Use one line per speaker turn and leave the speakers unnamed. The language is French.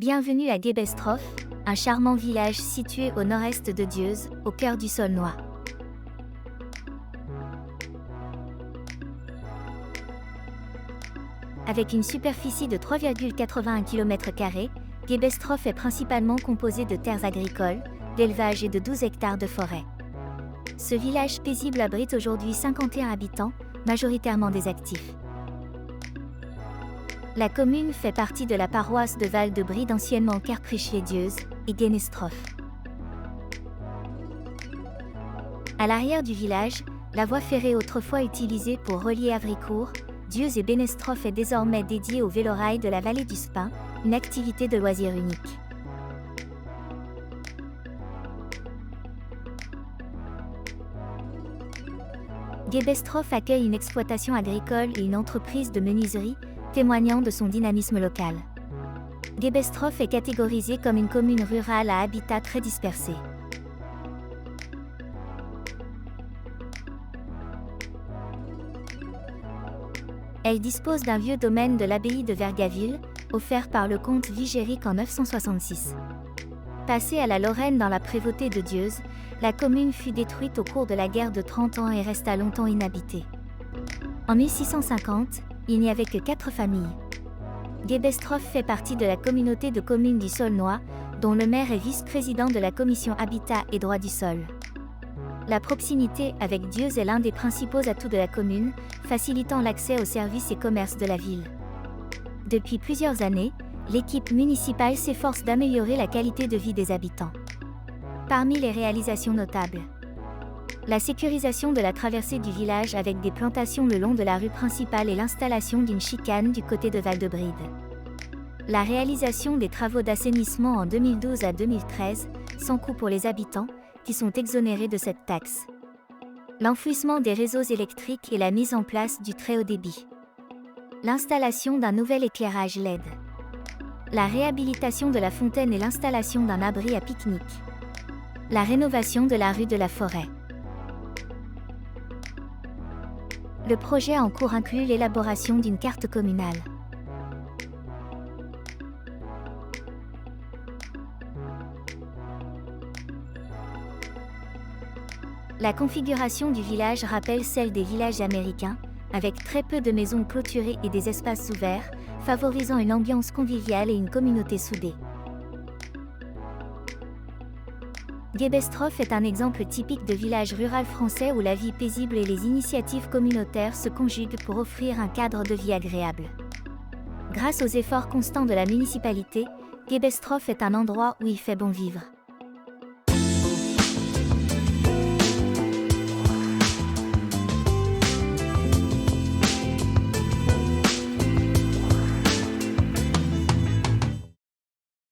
Bienvenue à Gebestroff, un charmant village situé au nord-est de Dieuze, au cœur du Saulnois. Avec une superficie de 3,81 km², Gebestroff est principalement composé de terres agricoles, d'élevage et de 12 hectares de forêt. Ce village paisible abrite aujourd'hui 51 habitants, majoritairement des actifs. La commune fait partie de la paroisse de Val-de-Bride, anciennement Kerkriche-les-Dieuze, et Gebestroff. À l'arrière du village, la voie ferrée autrefois utilisée pour relier Havricourt, Dieuze et Gebestroff est désormais dédiée au vélorail de la vallée du Spin, une activité de loisir unique. Gebestroff accueille une exploitation agricole et une entreprise de menuiserie, témoignant de son dynamisme local. Gebestroff est catégorisée comme une commune rurale à habitat très dispersé. Elle dispose d'un vieux domaine de l'abbaye de Vergaville, offert par le comte Vigéric en 966. Passée à la Lorraine dans la prévôté de Dieuze, la commune fut détruite au cours de la guerre de 30 ans et resta longtemps inhabitée. En 1650, il n'y avait que 4 familles. Gebestroff fait partie de la communauté de communes du Saulnois, dont le maire est vice-président de la commission Habitat et Droit du Sol. La proximité avec Dieuze est l'un des principaux atouts de la commune, facilitant l'accès aux services et commerces de la ville. Depuis plusieurs années, l'équipe municipale s'efforce d'améliorer la qualité de vie des habitants. Parmi les réalisations notables, la sécurisation de la traversée du village avec des plantations le long de la rue principale et l'installation d'une chicane du côté de Val-de-Bride. La réalisation des travaux d'assainissement en 2012 à 2013, sans coût pour les habitants, qui sont exonérés de cette taxe. L'enfouissement des réseaux électriques et la mise en place du très haut débit. L'installation d'un nouvel éclairage LED. La réhabilitation de la fontaine et l'installation d'un abri à pique-nique. La rénovation de la rue de la Forêt. Le projet en cours inclut l'élaboration d'une carte communale. La configuration du village rappelle celle des villages américains, avec très peu de maisons clôturées et des espaces ouverts, favorisant une ambiance conviviale et une communauté soudée. Gebestroff est un exemple typique de village rural français où la vie paisible et les initiatives communautaires se conjuguent pour offrir un cadre de vie agréable. Grâce aux efforts constants de la municipalité, Gebestroff est un endroit où il fait bon vivre.